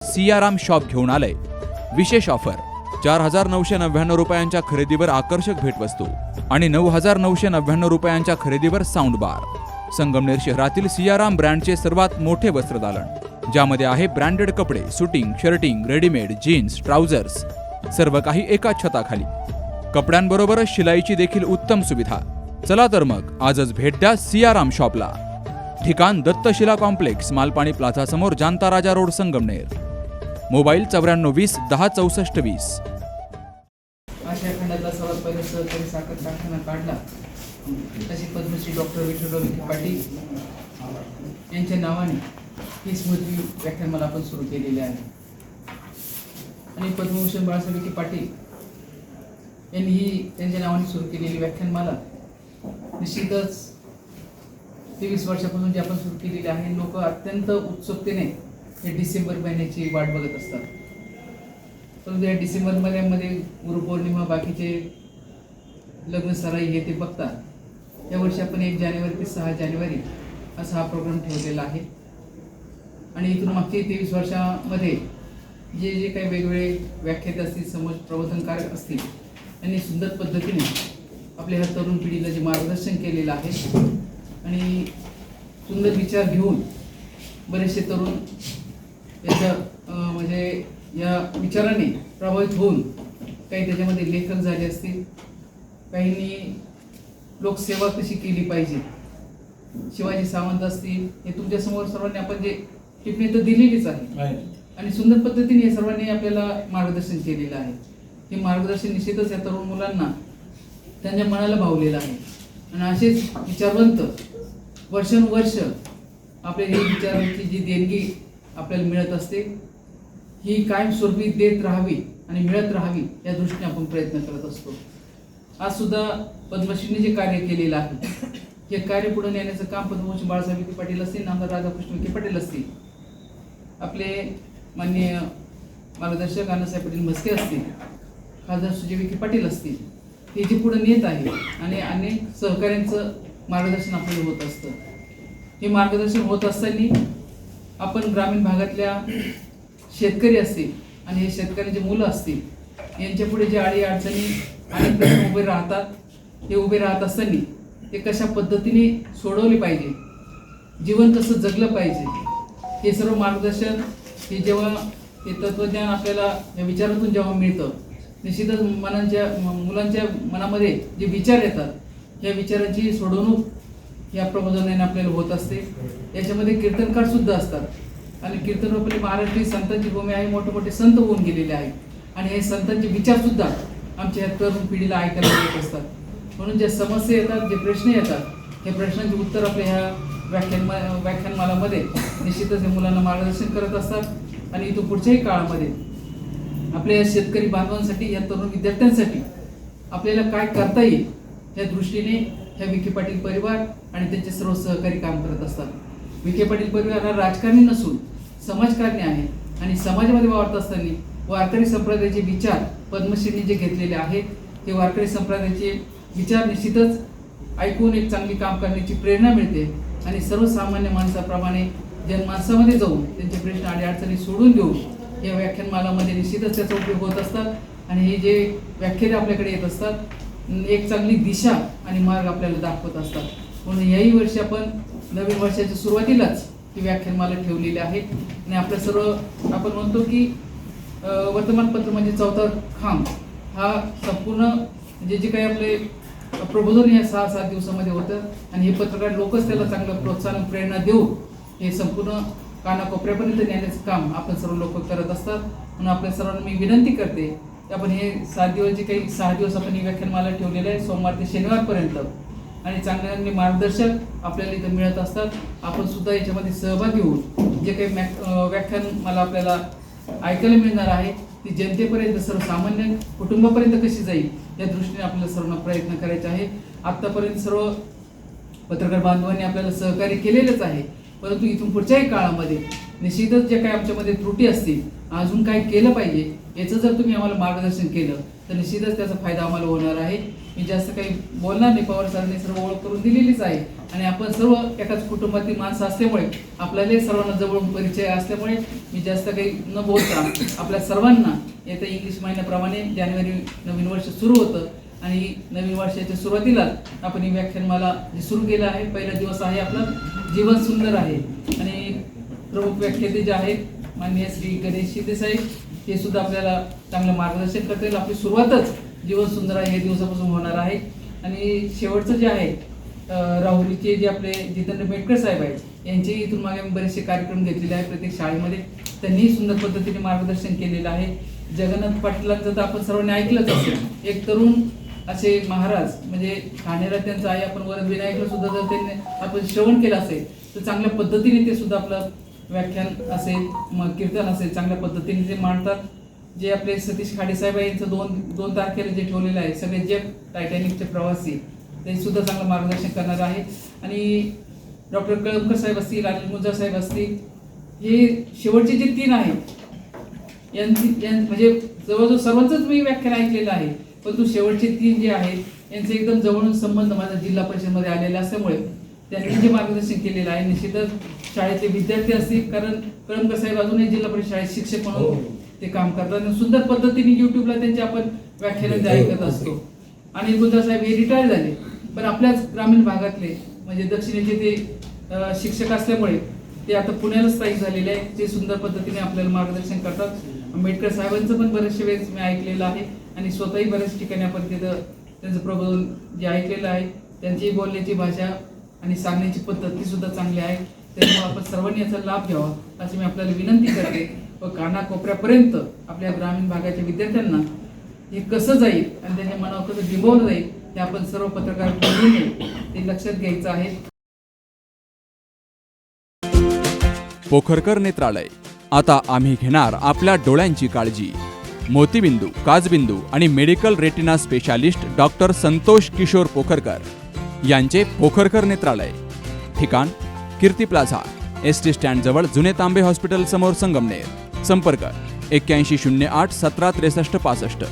Siyaram shop घेऊन आलंय विशेष ऑफर 4,999 रुपयांच्या खरेदीवर आकर्षक भेटवस्तू आणि 9,999 रुपयांच्या खरेदीवर साऊंड बार। संगमनेर शहरातील सियाराम ब्रँडचे सर्वात मोठे वस्त्रदालन, ज्यामध्ये आहे ब्रँडेड कपडे, suiting, shirting, readymade, jeans, trousers, सर्व काही एकाच छताखाली। कपड्यांबरोबरच शिलाईची देखील उत्तम सुविधा। चला तर मग आजच भेट द्या सियाराम शॉपला। ठिकाण दत्तशिला कॉम्प्लेक्स, मालपाणी प्लाझा समोर, जानता राजा रोड, संगमनेर। मोबाईल 9420 10 64 20। आशिया खंडातला सर्वात पहिला सहकारी साखर कारखाना काढला तसे पद्मश्री डॉक्टर विठ्ठलराव विखे पाटील यांच्या नावाने ही स्मृती व्याख्यानमाला आपण सुरू केलेली आहे। आणि पद्मभूषण बाळासाहेब विखे पाटील यांनी ही त्यांच्या नावाने सुरू केलेली व्याख्यानमाला निश्चितच 23 वर्षापासून जी आपण सुरू केलेली आहे, लोक अत्यंत उत्सुकतेने हे डिसेंबर महिन्याची वाट बघत असतात। परंतु या डिसेंबर महिन्यामध्ये गुरुपौर्णिमा, बाकीचे लग्न सराई हे ते बघतात। यावर्षी आपण 1 जानेवारी ते 6 जानेवारी असा हा प्रोग्राम ठेवलेला आहे। आणि इथून मागचे 23 वर्षामध्ये जे जे काही वेगवेगळे व्याख्याते असतील, समज प्रबोधनकारक असतील, यांनी सुंदर पद्धतीने आपल्या ह्या तरुण पिढीला जे मार्गदर्शन केलेलं आहे आणि सुंदर विचार घेऊन बरेचसे तरुण याच्या म्हणजे या विचाराने प्रभावित होऊन काही त्याच्यामध्ये लेखक झाले असतील, काहींनी लोकसेवा कशी केली पाहिजे, शिवाजी सावंत असतील, हे तुमच्यासमोर सर्वांनी आपण जे टिप्पणी तर दिलेलीच आहे आणि सुंदर पद्धतीने हे सर्वांनी आपल्याला मार्गदर्शन केलेलं आहे। हे मार्गदर्शन निश्चितच या तरुण मुलांना त्यांच्या मनाला भावलेलं आहे आणि असेच विचारवंत वर्षानुवर्ष आपल्या ही विचारांची जी देणगी आपल्याला मिळत असते, ही कायमस्वरूपी देत राहावी आणि मिळत राहावी या दृष्टीने आपण प्रयत्न करत असतो। आज सुद्धा पद्मश्रीने जे कार्य केलेलं आहे, हे कार्य पुढे नेण्याचं काम पद्मभूषण बाळासाहेब विखे पाटील असतील, नामदार राधाकृष्ण विखे पाटील असतील, आपले माननीय मार्गदर्शक अण्णासाहेब पाटील म्हस्के असतील, खासदार सुजय विखे पाटील असतील, हे जे पुढे नेत आहे आणि अनेक सहकाऱ्यांचं मार्गदर्शन आपल्याला होत असतं। हे मार्गदर्शन होत असताना आपण ग्रामीण भागातल्या शेतकरी असतील आणि हे शेतकऱ्यांचे मुलं असतील, यांच्या पुढे जे अडी अडचणी अनेक प्रश्न उभे राहतात, हे उभे राहत असताना ते कशा पद्धतीने सोडवले पाहिजे, जीवन कसं जगलं पाहिजे, हे सर्व मार्गदर्शन हे जेव्हा हे तत्वज्ञान आपल्याला या विचारातून जेव्हा मिळतं, निश्चितच मुलांच्या मनामध्ये जे विचार येतात, या विचारांची सोडवणूक या प्रबोधनाने आपल्याला होत असते। याच्यामध्ये कीर्तनकार सुद्धा असतात आणि कीर्तन आपली महाराष्ट्रीय संतांची भूमी आहे, मोठे मोठे संत होऊन गेलेले आहेत आणि हे संतांचे विचार सुद्धा आमच्या ह्या तरुण पिढीला ऐकायला मिळत असतात। म्हणून ज्या समस्या येतात, जे प्रश्न येतात, हे प्रश्नांची उत्तर आपल्या ह्या व्याख्यानमालामध्ये निश्चितच हे मुलांना मार्गदर्शन करत असतात आणि इथून पुढच्याही काळामध्ये आपल्या या शेतकरी बांधवांसाठी, या तरुण विद्यार्थ्यांसाठी आपल्याला काय करता येईल या दृष्टीने ह्या विखे पाटील परिवार आणि त्यांचे सर्व सहकारी काम करत असतात। विखे पाटील परिवार हा राजकारणी नसून समाजकारणी आहे आणि समाजामध्ये वावरत असताना वारकरी संप्रदायाचे विचार पद्मश्रींनी जे घेतलेले आहेत, ते वारकरी संप्रदायाचे विचार निश्चितच ऐकून एक चांगली काम करण्याची प्रेरणा मिळते आणि सर्वसामान्य माणसाप्रमाणे जनमानसामध्ये जाऊन त्यांचे प्रश्न आणि अडचणी सोडून देऊन या व्याख्यानमालामध्ये निश्चितच त्याचा उपयोग होत असतात आणि हे जे व्याख्याने आपल्याकडे येत असतात, एक चांगली दिशा आणि मार्ग आपल्याला दाखवत असतात। म्हणून याही वर्षी आपण नवीन वर्षाच्या सुरुवातीलाच ही व्याख्यानमाला ठेवलेली आहे आणि आपलं सर्व आपण म्हणतो की वर्तमानपत्र म्हणजे चौथा खांब हा संपूर्ण जे काही आपले प्रबोधन या 6-7 दिवसामध्ये होतं आणि हे पत्रकार लोकच त्याला चांगलं प्रोत्साहन, प्रेरणा देऊन हे संपूर्ण कानाकोपऱ्यापर्यंत नेण्याचं काम आपण सर्व लोक करत असतात। म्हणून आपल्या सर्वांना मी विनंती करते की आपण हे 7 दिवस जे काही 6 दिवस आपण ही व्याख्यानमाला ठेवलेलं आहे, सोमवार ते शनिवारपर्यंत, आणि चांगले चांगले मार्गदर्शक आपल्याला इथं मिळत असतात। आपण सुद्धा याच्यामध्ये सहभागी होऊन जे काही व्याख्यानमाला आपल्याला ऐकायला मिळणार आहे, ती जनतेपर्यंत, सर्वसामान्य कुटुंबापर्यंत कशी जाईल या दृष्टीने आपल्याला सर्वांना प्रयत्न करायचे आहे। आत्तापर्यंत सर्व पत्रकार बांधवांनी आपल्याला सहकार्य केलेलंच आहे, परंतु इथून पुढच्याही काळामध्ये निश्चितच जे काही आमच्यामध्ये त्रुटी असतील, अजून काय केलं पाहिजे याचं जर तुम्ही आम्हाला मार्गदर्शन केलं तर निश्चितच त्याचा फायदा आम्हाला होणार आहे। मी जास्त काही बोलणार नाही, पवार सरांनी सर्व ओळख करून दिलेलीच आहे। आणि आपण सर्व एकाच कुटुंबातील माणसं असल्यामुळे आपल्याला सर्वांना जवळून परिचय असल्यामुळे मी जास्त काही न बोलता आपल्या सर्वांना येत्या इंग्लिश महिन्याप्रमाणे जानेवारी नवीन वर्ष सुरू होतं आणि नवीन वर्षाच्या सुरुवातीला आपण ही व्याख्यानमाला जी सुरू केलं आहे. पहिला दिवस आहे आपला जीवन सुंदर आहे आणि प्रमुख व्याख्याते जे आहेत माननीय श्री गणेश शिंदे साहेब हे सुद्धा आपल्याला चांगलं मार्गदर्शन करतील. आपली सुरुवातच जीवन सुंदर आहे हे दिवसापासून होणार आहे आणि शेवटचं जे आहे राहुरीचे जे आपले जितेंद्र मेटकर साहेब आहेत यांचे इथून मागे आम्ही बरेचसे कार्यक्रम घेतलेले आहेत प्रत्येक शाळेमध्ये. त्यांनी सुंदर पद्धतीने मार्गदर्शन केलेलं आहे. जगन्नाथ पाटलांचं तर आपण सर्वांनी ऐकलंच असेल. एक तरुण असे महाराज म्हणजे ठाणेला त्यांचं आहे. आपण वरद विनायकला सुद्धा जर त्यांनी आपण श्रवण केलं असेल तर चांगल्या पद्धतीने ते सुद्धा आपलं व्याख्यान असेल कीर्तन असेल चांगल्या पद्धतीने ते मांडतात. जे आपले सतीश खाडे साहेब आहे यांचं दोन तारखेला जे ठेवलेलं आहे सगळे जग टायटॅनिकचे प्रवासी ते सुद्धा चांगलं मार्गदर्शन करणार आहे. आणि डॉक्टर कळमकर साहेब असतील अनिल मुंजा साहेब असतील हे शेवटचे जे 3 आहेत म्हणजे जवळजवळ सर्वांचंच मी व्याख्यान ऐकलेलं आहे. परंतु शेवटचे 3 जे आहेत यांचे एकदम जवळून संबंध माझा जिल्हा परिषदमध्ये आलेले असल्यामुळे त्यांनी जे मार्गदर्शन केलेलं आहे निश्चितच शाळेतले विद्यार्थी असतील कारण कळमकर साहेब अजूनही जिल्हा परिषद शाळेत शिक्षक म्हणून ते काम करतात आणि सुंदर पद्धतीने युट्यूबला त्यांचे आपण व्याख्यान ऐकत असतो. आणि गुंजा साहेब हे रिटायर झाले पण आपल्याच ग्रामीण भागातले म्हणजे दक्षिणेचे ते शिक्षक असल्यामुळे ते आता पुण्याला स्थायिक झालेले आहे. ते सुंदर पद्धतीने आपल्याला मार्गदर्शन करतात. आंबेडकर साहेबांचं पण बरेचसे वेळेस मी ऐकलेलं आहे आणि स्वतःही बऱ्याच ठिकाणी आपण तिथं त्यांचं प्रबोधन जे ऐकलेलं आहे. त्यांची बोलण्याची भाषा आणि सांगण्याची पद्धत ती सुद्धा चांगली आहे. त्यामुळे आपण सर्वांनी याचा लाभ घ्यावा अशी मी आपल्याला विनंती करते व कानाकोपऱ्यापर्यंत आपल्या ग्रामीण भागाच्या विद्यार्थ्यांना हे कसं जाईल आणि त्यांच्या मनावर कसं बिंबवलं जाईल हे आपण सर्व पत्रकार ते लक्षात घ्यायचं आहे. पोखरकर नेत्रालय. आता आम्ही घेणार आपल्या डोळ्यांची काळजी. मोतीबिंदू, काचबिंदू आणि medical retina specialist doctor Santosh Kishor Pokharkar यांचे पोखरकर नेत्रालय. ठिकाण कीर्ती प्लाझा, ST स्टँड जवळ जुने तांबे हॉस्पिटल समोर संगमनेर. संपर्क 8108 17 63 65.